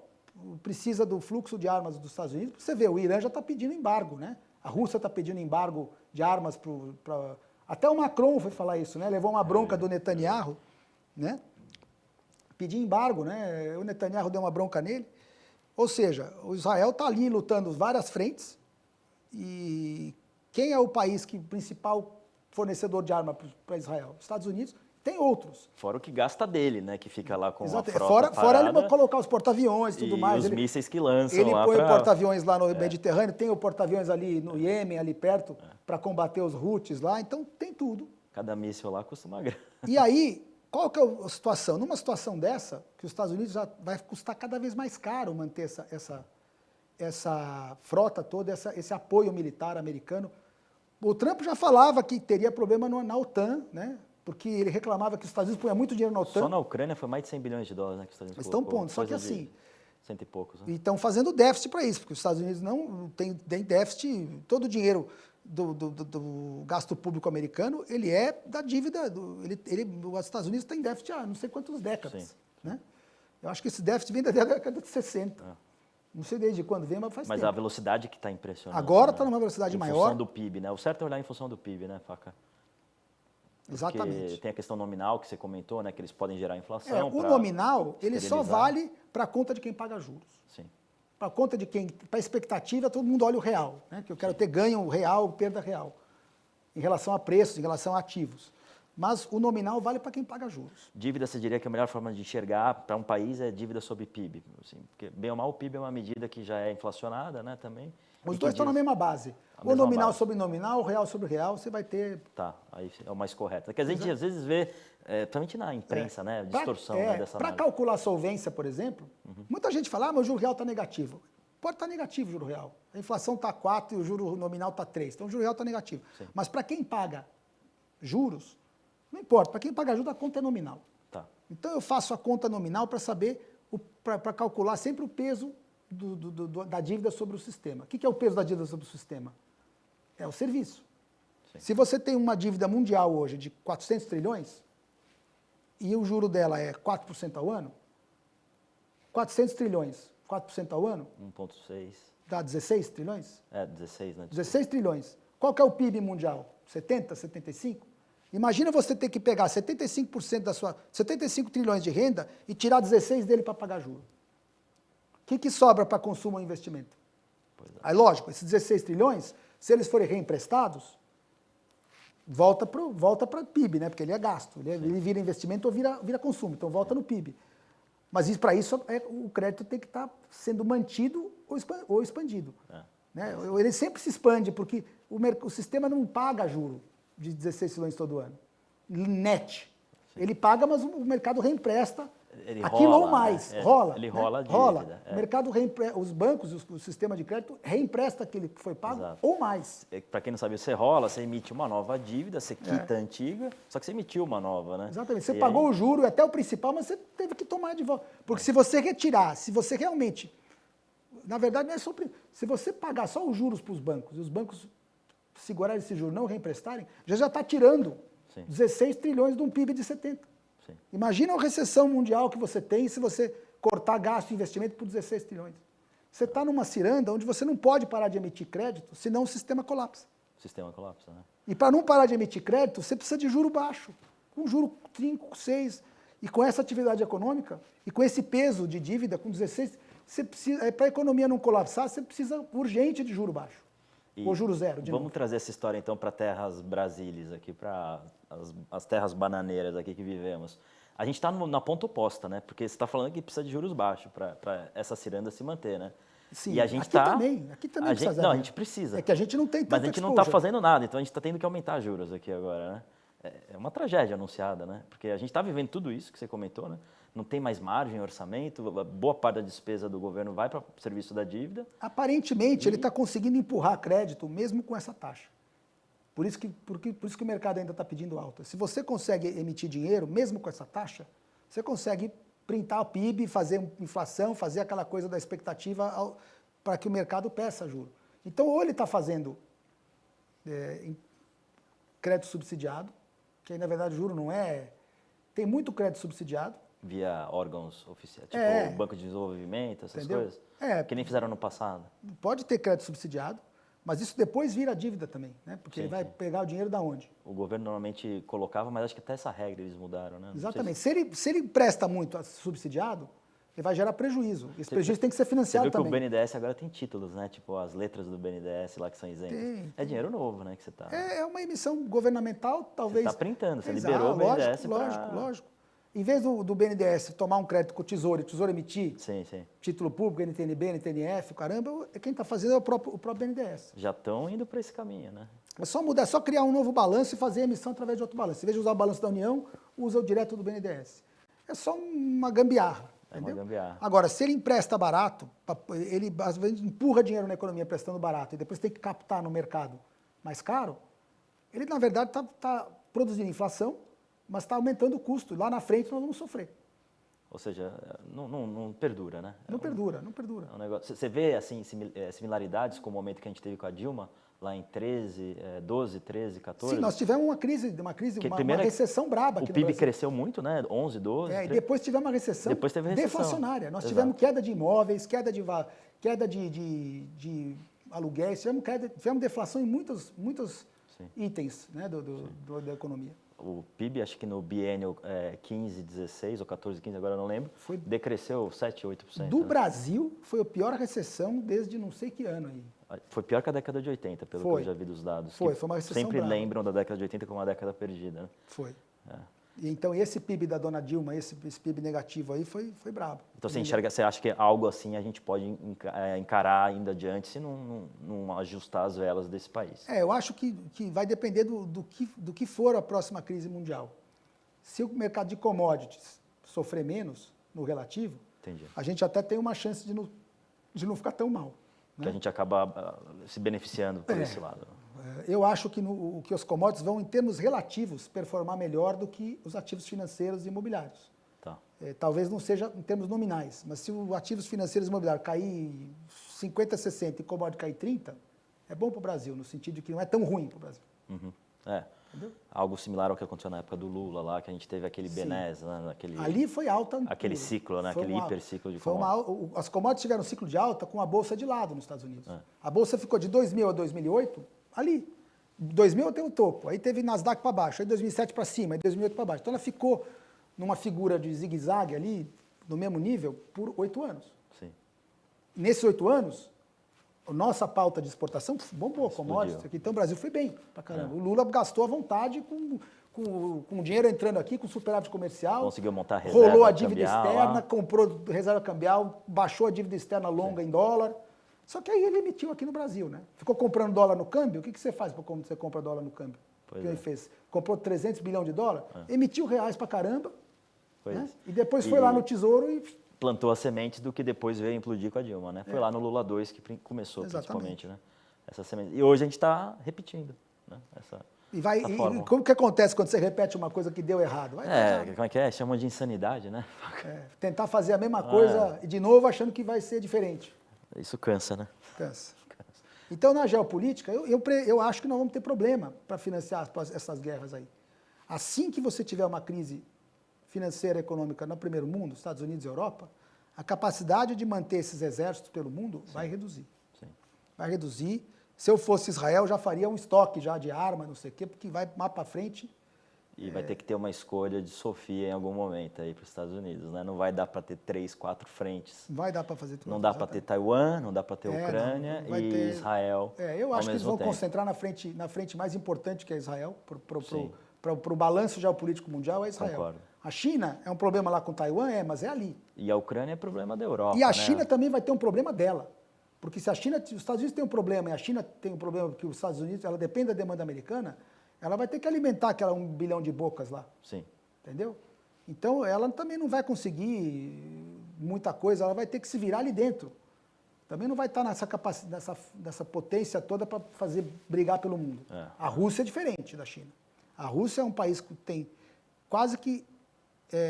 precisa do fluxo de armas dos Estados Unidos. Você vê, o Irã já está pedindo embargo, né? A Rússia está pedindo embargo de armas para... Até o Macron foi falar isso, né? Levou uma bronca do Netanyahu, né? Pedir embargo, né? O Netanyahu deu uma bronca nele. Ou seja, o Israel está ali lutando várias frentes. E quem é o país principal fornecedor de arma para Israel? Estados Unidos. Tem outros. Fora o que gasta dele, né? Que fica lá com a frota fora ele colocar os porta-aviões e tudo mais. E os mísseis que lançam ele lá. Ele põe porta-aviões lá no Mediterrâneo, tem o porta-aviões ali no Iêmen, ali perto, para combater os Houthis lá. Então, tem tudo. Cada míssil lá custa uma grana. E aí, qual que é a situação? Numa situação dessa, que os Estados Unidos já vai custar cada vez mais caro manter essa frota toda, esse apoio militar americano. O Trump já falava que teria problema na OTAN, né? Porque ele reclamava que os Estados Unidos punham muito dinheiro na OTAN. Só na Ucrânia foi mais de 100 bilhões de dólares, né, que os Estados Unidos Eles estão pondo. Só que assim, Cento e poucos, né? E estão fazendo déficit para isso, porque os Estados Unidos não tem déficit, todo o dinheiro do gasto público americano, ele é da dívida, os Estados Unidos têm déficit há não sei quantas décadas. Sim. Né? Eu acho que esse déficit vem da década de 60. Não sei desde quando vem, mas faz tempo. Mas a velocidade que está impressionante. Agora está numa velocidade maior. Em função do PIB, né? O certo é olhar em função do PIB, né, Faca? Exatamente. Porque tem a questão nominal que você comentou, né? Que eles podem gerar inflação. O nominal, ele só esterilizar. vale para a conta de quem paga juros. Sim. Para a conta de quem, para a expectativa, todo mundo olha o real, né? Que eu quero ter ganho real, perda real, em relação a preços, em relação a ativos. Mas o nominal vale para quem paga juros. Dívida, você diria que a melhor forma de enxergar para um país é dívida sobre PIB. Assim, porque, bem ou mal, o PIB é uma medida que já é inflacionada, né, também. Os dois estão na mesma base. O nominal sobre nominal, o real sobre real, você vai ter... Tá, aí é o mais correto. É que a gente às vezes vê, principalmente na imprensa, né, distorção né, dessa Para análise. calcular a solvência, por exemplo, muita gente fala, mas o juro real está negativo. Pode estar negativo o juro real. A inflação está 4 e o juro nominal está 3. Então o juro real está negativo. Sim. Mas para quem paga juros, não importa. Para quem paga juros, a conta é nominal. Tá. Então eu faço a conta nominal para saber, para calcular sempre o peso da dívida sobre o sistema. O que é o peso da dívida sobre o sistema? É o serviço. Sim. Se você tem uma dívida mundial hoje de 400 trilhões e o juro dela é 4% ao ano, 400 trilhões, 4% ao ano, 1,6. dá 16 trilhões? 16, né? 16 trilhões. Qual que é o PIB mundial? 70, 75? Imagina você ter que pegar 75% da sua 75 trilhões de renda e tirar 16 dele para pagar juros. O que sobra para consumo ou investimento? Aí, lógico, esses 16 trilhões, se eles forem reemprestados, volta para PIB, né? Porque ele é gasto. Ele vira investimento ou vira consumo. Então, volta no PIB. Mas para isso, o crédito tem que estar sendo mantido ou expandido. Né? Ele sempre se expande, porque o sistema não paga juro de 16 trilhões todo ano. Net. Sim. Ele paga, mas o mercado reempresta aquilo ou mais. Né? Rola. Ele né? rola a dívida. Rola. O mercado os bancos, o sistema de crédito, reempresta aquilo que foi pago. Exato. Ou mais. Para quem não sabe, você rola, você emite uma nova dívida, você quita a antiga, só que você emitiu uma nova, né? Exatamente. Você pagou o juro e até o principal, mas você teve que tomar de volta. Porque se você retirar, se você realmente... Na verdade, não é só... Se você pagar só os juros para os bancos, e os bancos segurarem esse juro não reemprestarem, já está tirando 16 trilhões de um PIB de 70. Sim. Imagina a recessão mundial que você tem se você cortar gasto e investimento por 16 trilhões. Você está numa ciranda onde você não pode parar de emitir crédito, senão o sistema colapsa. O sistema colapsa, né? E para não parar de emitir crédito, você precisa de juro baixo, com juro 5, 6. E com essa atividade econômica, e com esse peso de dívida, com 16, você precisa, para a economia não colapsar, você precisa urgente de juro baixo. Ou juro zero, de vamos novo. trazer essa história, então, para terras brasílias aqui, para as terras bananeiras aqui que vivemos. A gente está na ponta oposta, né? Porque você está falando que precisa de juros baixos para essa ciranda se manter, né? Sim, e a gente aqui também precisa. Não, a gente precisa. É que a gente não tem tanta Mas a gente não está fazendo nada, então a gente está tendo que aumentar juros aqui agora, né? É uma tragédia anunciada, né? Porque a gente está vivendo tudo isso que você comentou, né? Não tem mais margem, orçamento, boa parte da despesa do governo vai para o serviço da dívida. Aparentemente, ele está conseguindo empurrar crédito mesmo com essa taxa. Por isso que o mercado ainda está pedindo alta. Se você consegue emitir dinheiro, mesmo com essa taxa, você consegue printar o PIB, fazer inflação, fazer aquela coisa da expectativa para que o mercado peça juros. Então, ou ele está fazendo crédito subsidiado, que aí, na verdade, o juro não é... Tem muito crédito subsidiado. Via órgãos oficiais, tipo o Banco de Desenvolvimento, essas coisas? Que nem fizeram no passado. Pode ter crédito subsidiado, mas isso depois vira dívida também, né? Porque ele vai pegar o dinheiro da onde? O governo normalmente colocava, mas acho que até essa regra eles mudaram, né? Exatamente. Se ele empresta muito subsidiado, ele vai gerar prejuízo. Esse prejuízo tem que ser financiado também. Você viu que o BNDES agora tem títulos, né? Tipo as letras do BNDES lá que são isentas. É dinheiro novo, né? Que você tá... É uma emissão governamental, talvez... Você está printando, você liberou o BNDES Lógico. Em vez do BNDES tomar um crédito com o Tesouro e o Tesouro emitir título público, NTNB, NTNF, caramba, quem está fazendo é o próprio BNDES. Já estão indo para esse caminho, né? É só mudar, é só criar um novo balanço e fazer a emissão através de outro balanço. Em vez de usar o balanço da União, usa o direto do BNDES. É só uma gambiarra. Entendeu? Uma gambiarra. Agora, se ele empresta barato, ele às vezes empurra dinheiro na economia prestando barato e depois tem que captar no mercado mais caro, ele, na verdade, está produzindo inflação, mas está aumentando o custo. Lá na frente nós vamos sofrer. Ou seja, não perdura, né? Não perdura, não perdura. É um negócio, você vê assim, similaridades com o momento que a gente teve com a Dilma, lá em 12, 13, 14? Sim, nós tivemos uma recessão braba aqui o no PIB Brasil. cresceu muito, né? 11, 12. E depois tivemos uma recessão Depois teve recessão. deflacionária. Nós Exato. tivemos queda de imóveis, queda de aluguéis, tivemos deflação em muitos itens, né, da economia. O PIB, acho que no biênio 15, 16 ou 14, 15, agora eu não lembro, decresceu 7, 8%. Do Brasil, foi a pior recessão desde não sei que ano aí. Foi pior que a década de 80, pelo que eu já vi dos dados. Foi uma recessão sempre brava. lembram da década de 80 como uma década perdida. Né? Foi. E então esse PIB da dona Dilma, esse PIB negativo aí foi brabo. Então você acha que algo assim a gente pode encarar ainda adiante se não ajustar as velas desse país? Eu acho que vai depender do que for a próxima crise mundial. Se o mercado de commodities sofrer menos no relativo, Entendi. a gente até tem uma chance de não ficar tão mal. Que a gente acaba se beneficiando por esse lado. Eu acho que os commodities vão, em termos relativos, performar melhor do que os ativos financeiros e imobiliários. Tá. Talvez não seja em termos nominais, mas se os ativos financeiros e imobiliários cair 50, 60 e commodity cair 30, é bom para o Brasil, no sentido de que não é tão ruim para o Brasil. Uhum. Entendeu? Algo similar ao que aconteceu na época do Lula lá, que a gente teve aquele Benés, né? Ali foi alta. Aquele ciclo, né? Aquele hiperciclo de commodities. As commodities tiveram um ciclo de alta com a bolsa de lado nos Estados Unidos. A bolsa ficou de 2000 a 2008 ali. 2000 até o topo, aí teve Nasdaq para baixo, aí 2007 para cima, aí 2008 para baixo. Então ela ficou numa figura de zigue-zague ali, no mesmo nível, por 8 anos. Sim. Nesses 8 anos, a nossa pauta de exportação bombou, commodities aqui. Então o Brasil foi bem pra caramba. O Lula gastou à vontade com dinheiro entrando aqui, com superávit comercial. Conseguiu montar reserva rolou a dívida cambial, externa, lá. comprou reserva cambial, baixou a dívida externa longa em dólar. Só que aí ele emitiu aqui no Brasil, né? Ficou comprando dólar no câmbio. O que você faz quando você compra dólar no câmbio? O que ele fez? Comprou 300 bilhões de dólar, emitiu reais pra caramba, né? E depois foi lá no Tesouro e... plantou as sementes do que depois veio implodir com a Dilma, né? Foi lá no Lula 2 que começou, principalmente, né? Essa semente. E hoje a gente está repetindo, né? Essa como que acontece quando você repete uma coisa que deu errado? Vai errado. Como é que é? Chamam de insanidade, né? Tentar fazer a mesma coisa de novo achando que vai ser diferente. Isso cansa, né? Cansa. Então, na geopolítica, eu acho que nós vamos ter problema para financiar essas guerras aí. Assim que você tiver uma crise financeira e econômica no primeiro mundo, Estados Unidos e Europa, a capacidade de manter esses exércitos pelo mundo vai reduzir. Sim. Vai reduzir. Se eu fosse Israel, já faria um estoque já de arma, não sei o quê, porque vai mais para frente. E vai ter que ter uma escolha de Sofia em algum momento aí para os Estados Unidos, né? Não vai dar para ter 3, 4 frentes. Vai dar para fazer tudo. Não dá para ter Taiwan, não dá para ter Ucrânia e Israel. Eu acho que eles vão concentrar na frente mais importante que é Israel, para o balanço geopolítico mundial é Israel. Concordo. A China é um problema lá com Taiwan, mas é ali. E a Ucrânia é problema da Europa. E a China também vai ter um problema dela. Porque se os Estados Unidos têm um problema e a China tem um problema porque os Estados Unidos, ela depende da demanda americana, ela vai ter que alimentar aquela 1 bilhão de bocas lá. Sim. Entendeu? Então, ela também não vai conseguir muita coisa, ela vai ter que se virar ali dentro. Também não vai estar nessa capacidade, nessa potência toda para fazer brigar pelo mundo. A Rússia é diferente da China. A Rússia é um país que tem quase que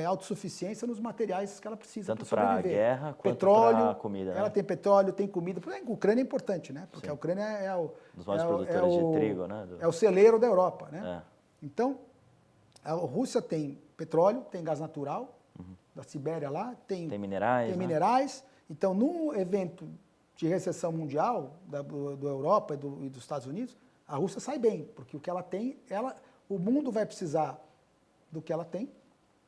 autossuficiência nos materiais que ela precisa para sobreviver. Tanto para a guerra quanto para a comida. Ela tem petróleo, tem comida. A Ucrânia é importante, né? Porque a Ucrânia é dos maiores produtores de trigo, né? É o celeiro da Europa, né? Então, a Rússia tem petróleo, tem gás natural, da Sibéria lá, tem minerais. Tem minerais. Então, num evento de recessão mundial da Europa e dos Estados Unidos, a Rússia sai bem, porque o que ela tem, o mundo vai precisar do que ela tem.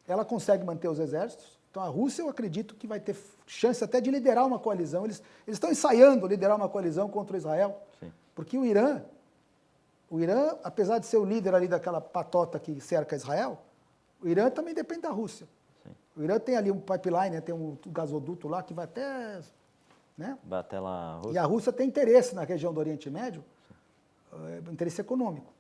Ela consegue manter os exércitos. Então, a Rússia, eu acredito que vai ter chance até de liderar uma coalizão. Eles estão ensaiando liderar uma coalizão contra Israel. Sim. Porque o Irã, apesar de ser o líder ali daquela patota que cerca Israel, o Irã também depende da Rússia. Sim. O Irã tem ali um pipeline, né, tem um gasoduto lá que vai até... Né? Vai até lá. E a Rússia tem interesse na região do Oriente Médio, interesse econômico.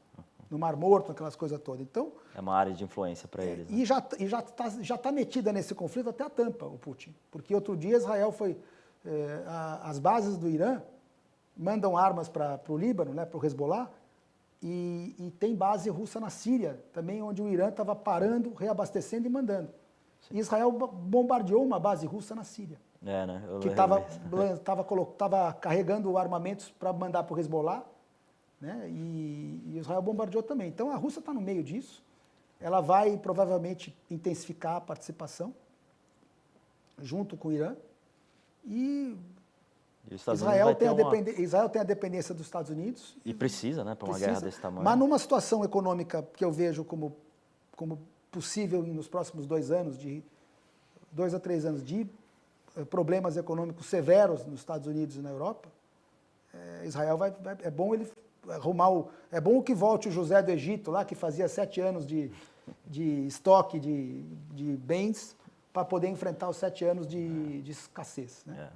No Mar Morto, aquelas coisas todas. Então, é uma área de influência para eles. Né? E já tá metida nesse conflito até a tampa, o Putin. Porque outro dia Israel foi... as bases do Irã mandam armas para o Líbano, né, para o Hezbollah, e tem base russa na Síria, também onde o Irã estava parando, reabastecendo e mandando. E Israel bombardeou uma base russa na Síria, Né? que estava carregando armamentos para mandar para o Hezbollah, né? E Israel bombardeou também. Então a Rússia está no meio disso. Ela vai provavelmente intensificar a participação junto com o Irã. E Israel tem a dependência dos Estados Unidos. E precisa, né, para uma guerra desse tamanho. Mas numa situação econômica que eu vejo como possível nos próximos 2 anos, de 2 a 3 anos, de problemas econômicos severos nos Estados Unidos e na Europa, Israel é bom ele arrumar é bom que volte o José do Egito lá, que fazia 7 anos de estoque de bens, para poder enfrentar os 7 anos de escassez. Né?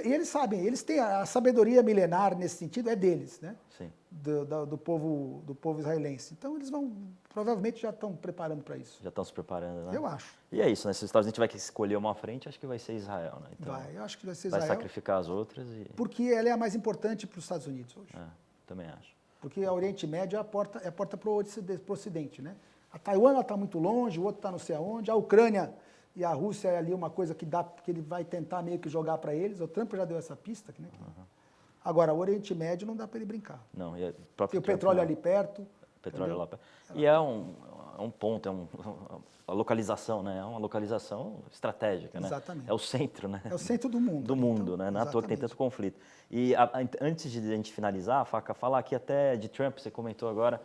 Eles sabem, eles têm a sabedoria milenar nesse sentido, é deles, né? Sim. Do povo israelense. Então eles provavelmente já estão preparando para isso. Já estão se preparando, né? Eu acho. E é isso, né? Se os Estados Unidos tiver que escolher uma frente, acho que vai ser Israel, né? Então, eu acho que vai ser Israel. Vai sacrificar as outras e... Porque ela é a mais importante para os Estados Unidos hoje. Também acho. Porque o Oriente Médio é a porta para o Ocidente, né? A Taiwan está muito longe, o outro está não sei aonde. A Ucrânia e a Rússia é ali uma coisa que ele vai tentar meio que jogar para eles. O Trump já deu essa pista. Né? Agora, o Oriente Médio não dá para ele brincar. Não, e o petróleo ali perto. Petróleo lá perto. E é um ponto, a localização, né? É uma localização estratégica, né? Exatamente. É o centro, né? É o centro do mundo. Do mundo, né? Não é à toa que tem tanto conflito. E antes de a gente finalizar, Faca, falar aqui até de Trump, você comentou agora,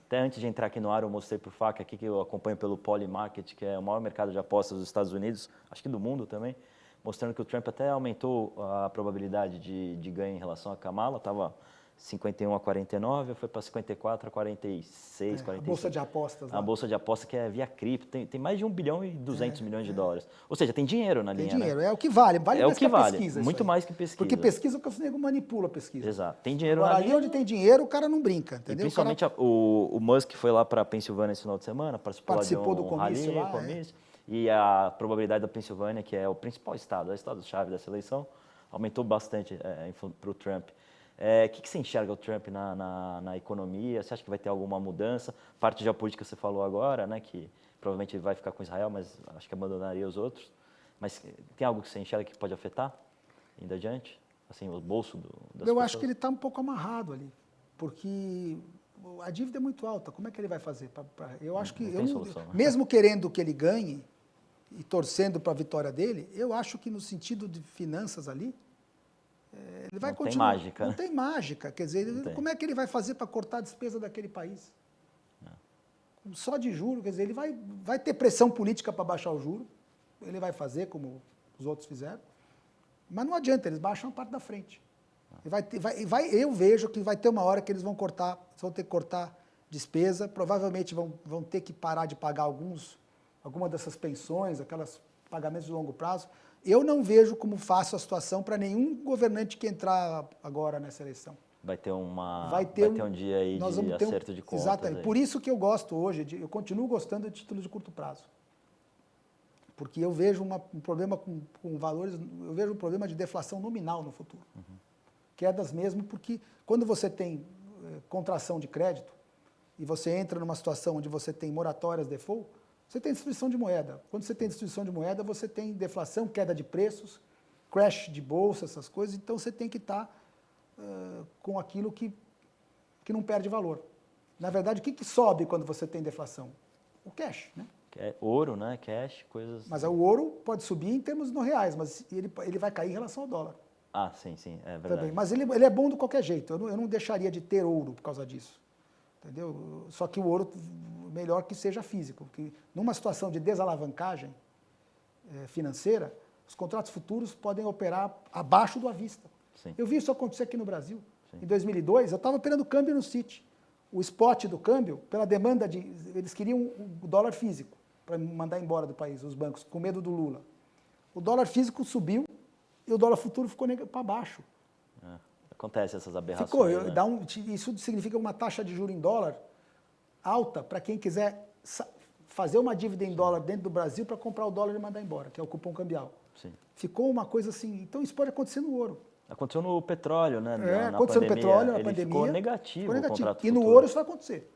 até antes de entrar aqui no ar, eu mostrei para o Faca aqui que eu acompanho pelo Polymarket, que é o maior mercado de apostas dos Estados Unidos, acho que do mundo também, mostrando que o Trump até aumentou a probabilidade de ganho em relação a Kamala, estava 51 a 49, foi para 54 a 46, 45. A bolsa de apostas. A bolsa de apostas que é via cripto, tem mais de 1 bilhão e 200 milhões de dólares. Ou seja, tem dinheiro na linha, Tem dinheiro, né? É o que vale mais que a pesquisa. Muito mais que pesquisa. Porque pesquisa que o nego manipula a pesquisa. Exato, tem dinheiro Agora, na ali linha. onde tem dinheiro, o cara não brinca, entendeu? E principalmente o Musk foi lá para a Pensilvânia esse final de semana, participou do comício lá. E a probabilidade da Pensilvânia, que é o principal estado, é o estado-chave dessa eleição, aumentou bastante para o Trump. O que você enxerga o Trump na economia? Você acha que vai ter alguma mudança? Parte geopolítica você falou agora, né, que provavelmente vai ficar com Israel, mas acho que abandonaria os outros. Mas tem algo que você enxerga que pode afetar ainda adiante? Assim, o bolso das pessoas? Acho que ele está um pouco amarrado ali, porque a dívida é muito alta. Como é que ele vai fazer? Eu acho que, solução, né? Mesmo querendo que ele ganhe e torcendo para a vitória dele, eu acho que no sentido de finanças ali, ele vai continuar. Tem mágica. Não tem mágica. Quer dizer, como é que ele vai fazer para cortar a despesa daquele país? Só de juro, quer dizer, ele vai ter pressão política para baixar o juro. Ele vai fazer como os outros fizeram. Mas não adianta, eles baixam a parte da frente. Eu vejo que vai ter uma hora que eles vão ter que cortar despesa, provavelmente vão ter que parar de pagar alguma dessas pensões, aquelas pagamentos de longo prazo. Eu não vejo como fácil a situação para nenhum governante que entrar agora nessa eleição. Vai ter um dia aí de acerto de contas. Exatamente. Aí. Por isso que eu gosto hoje, eu continuo gostando de títulos de curto prazo. Porque eu vejo um problema com valores, eu vejo um problema de deflação nominal no futuro. Quedas mesmo, porque quando você tem contração de crédito e você entra numa situação onde você tem moratórias default, você tem destruição de moeda. Quando você tem destruição de moeda, você tem deflação, queda de preços, crash de bolsa, essas coisas. Então, você tem que estar com aquilo que não perde valor. Na verdade, o que sobe quando você tem deflação? O cash, né? Ouro, né? Cash, coisas... Mas o ouro pode subir em termos no reais, mas ele vai cair em relação ao dólar. Ah, sim, é verdade. Também. Mas ele é bom de qualquer jeito. Eu não deixaria de ter ouro por causa disso. Entendeu? Só que o ouro, melhor que seja físico. Porque numa situação de desalavancagem financeira, os contratos futuros podem operar abaixo do à vista. Sim. Eu vi isso acontecer aqui no Brasil. Sim. Em 2002, eu estava operando câmbio no Citi. O spot do câmbio, pela demanda eles queriam o dólar físico para mandar embora do país, os bancos, com medo do Lula. O dólar físico subiu e o dólar futuro ficou para baixo. Acontece essas aberrações. Isso significa uma taxa de juros em dólar alta para quem quiser fazer uma dívida em dólar dentro do Brasil para comprar o dólar e mandar embora, que é o cupom cambial. Sim. Ficou uma coisa assim. Então, isso pode acontecer no ouro. Aconteceu no petróleo, né? Aconteceu no petróleo, na ele pandemia. Ficou negativo o contrato E no futuro. ouro isso vai acontecer.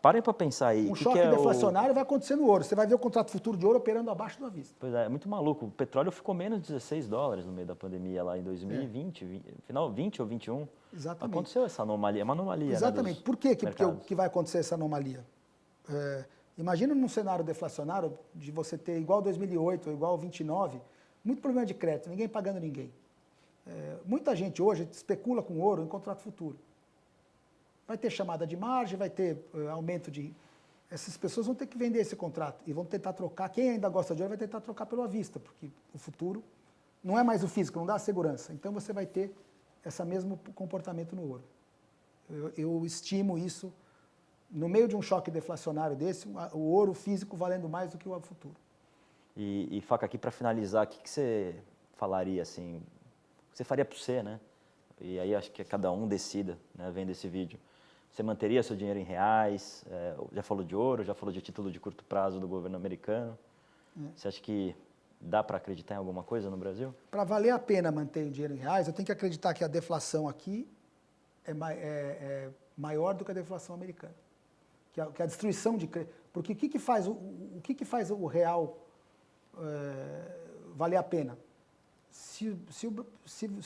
Parem para pensar aí. Um choque deflacionário vai acontecer no ouro. Você vai ver o contrato futuro de ouro operando abaixo da vista. Pois é muito maluco. O petróleo ficou menos de $16 no meio da pandemia lá em 2020, final 20 ou 21. Exatamente. Aconteceu essa anomalia, é uma anomalia. Exatamente. Né, Por que vai acontecer essa anomalia? Imagina num cenário deflacionário de você ter igual 2008 ou igual 29, muito problema de crédito, ninguém pagando ninguém. Muita gente hoje especula com ouro em contrato futuro. Vai ter chamada de margem, vai ter aumento de... Essas pessoas vão ter que vender esse contrato e vão tentar trocar. Quem ainda gosta de ouro vai tentar trocar pelo à vista, porque o futuro não é mais o físico, não dá segurança. Então você vai ter esse mesmo comportamento no ouro. Eu estimo isso, no meio de um choque deflacionário desse, o ouro físico valendo mais do que o futuro. E Faca, aqui para finalizar, o que você falaria assim? O que você faria para você, né? E aí acho que cada um decida, né, vendo esse vídeo. Você manteria seu dinheiro em reais? Já falou de ouro, já falou de título de curto prazo do governo americano. Você acha que dá para acreditar em alguma coisa no Brasil? Para valer a pena manter o dinheiro em reais, eu tenho que acreditar que a deflação aqui é maior do que a deflação americana. Que a destruição de crédito. Porque o que faz o real valer a pena? Se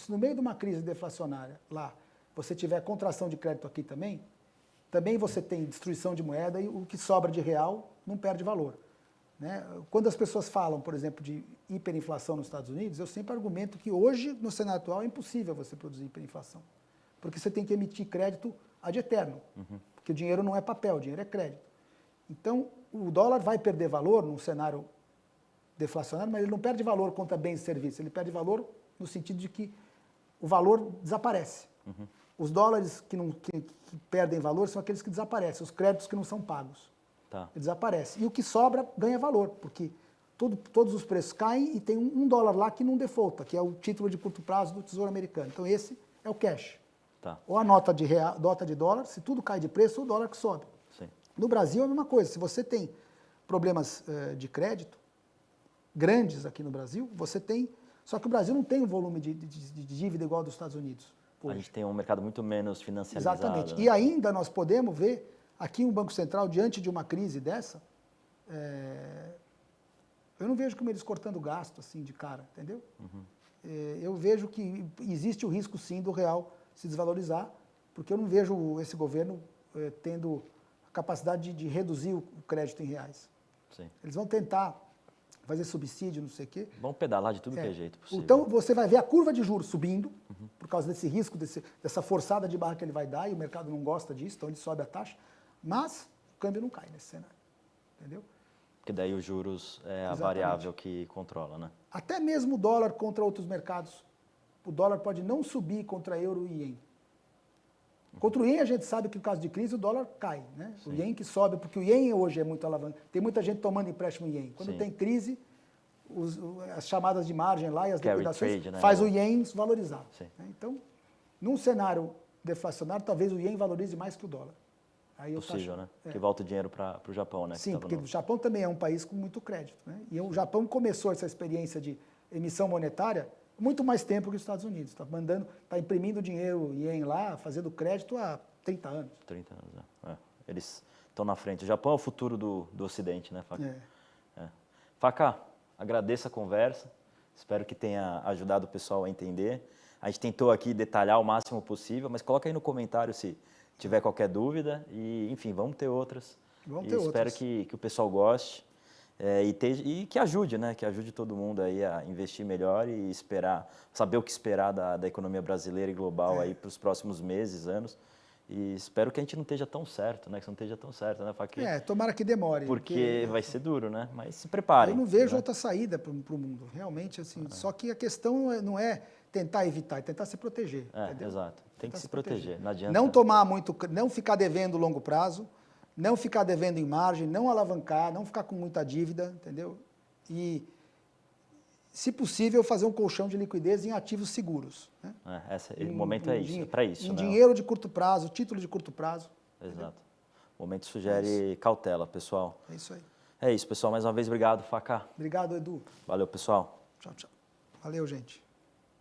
no meio de uma crise deflacionária lá, você tiver contração de crédito aqui também você tem destruição de moeda e o que sobra de real não perde valor. Né? Quando as pessoas falam, por exemplo, de hiperinflação nos Estados Unidos, eu sempre argumento que hoje, no cenário atual, é impossível você produzir hiperinflação. Porque você tem que emitir crédito ad eterno. Porque o dinheiro não é papel, o dinheiro é crédito. Então, o dólar vai perder valor num cenário deflacionário, mas ele não perde valor contra bens e serviços, ele perde valor no sentido de que o valor desaparece. Os dólares que perdem valor são aqueles que desaparecem, os créditos que não são pagos. Tá. Desaparece. E o que sobra ganha valor, porque todos os preços caem e tem um dólar lá que não defaulta, que é o título de curto prazo do Tesouro Americano. Então esse é o cash. Tá. Ou a nota de dólar, se tudo cai de preço, o dólar que sobe. Sim. No Brasil é a mesma coisa. Se você tem problemas de crédito grandes aqui no Brasil, você tem... Só que o Brasil não tem um volume de dívida igual ao dos Estados Unidos. Hoje. A gente tem um mercado muito menos financiarizado. Exatamente. Né? E ainda nós podemos ver aqui um Banco Central, diante de uma crise dessa, eu não vejo como eles cortando gasto assim de cara, entendeu? Eu vejo que existe o risco sim do real se desvalorizar, porque eu não vejo esse governo tendo a capacidade de reduzir o crédito em reais. Sim. Eles vão tentar fazer subsídio, não sei o quê. Vão pedalar de tudo que é jeito possível. Então, você vai ver a curva de juros subindo, por causa desse risco, dessa forçada de barra que ele vai dar, e o mercado não gosta disso, então ele sobe a taxa, mas o câmbio não cai nesse cenário, entendeu? Porque daí os juros é a variável que controla, né? Até mesmo o dólar contra outros mercados, o dólar pode não subir contra euro e ien. Contra o ien, a gente sabe que no caso de crise o dólar cai, né? Sim. O ien que sobe, porque o ien hoje é muito alavancado. Tem muita gente tomando empréstimo em ien. Quando tem crise, as chamadas de margem lá e as liquidações trade, né? Faz o ien valorizar. Né? Então, num cenário deflacionário, talvez o ien valorize mais que o dólar. Aí possível, né? Que volta o dinheiro para o Japão, né? Sim, porque o Japão também é um país com muito crédito. Né? E o Japão começou essa experiência de emissão monetária muito mais tempo que os Estados Unidos. Está imprimindo dinheiro ien lá, fazendo crédito há 30 anos. 30 anos, Eles estão na frente. O Japão é o futuro do Ocidente, né, Faca? Faca, agradeço a conversa. Espero que tenha ajudado o pessoal a entender. A gente tentou aqui detalhar o máximo possível, mas coloca aí no comentário se tiver qualquer dúvida. E, enfim, vamos ter outras. Espero que o pessoal goste. E que ajude, né? Que ajude todo mundo aí a investir melhor e saber o que esperar da economia brasileira e global aí para os próximos meses, anos. E espero que a gente não esteja tão certo, né? Que não esteja tão certo, né? Tomara que demore. Porque vai ser duro, né? Mas se preparem. Eu não vejo outra saída para o mundo, realmente, assim. Só que a questão não é tentar evitar, é tentar se proteger. Exato. Tem que se proteger. Não adianta. Não ficar devendo longo prazo, não ficar devendo em margem, não alavancar, não ficar com muita dívida, entendeu? E, se possível, fazer um colchão de liquidez em ativos seguros. Né? O momento é isso, é para isso. Em dinheiro de curto prazo, título de curto prazo. Exato. Entendeu? O momento sugere cautela, pessoal. É isso aí. É isso, pessoal. Mais uma vez, obrigado, Faca. Obrigado, Edu. Valeu, pessoal. Tchau, tchau. Valeu, gente.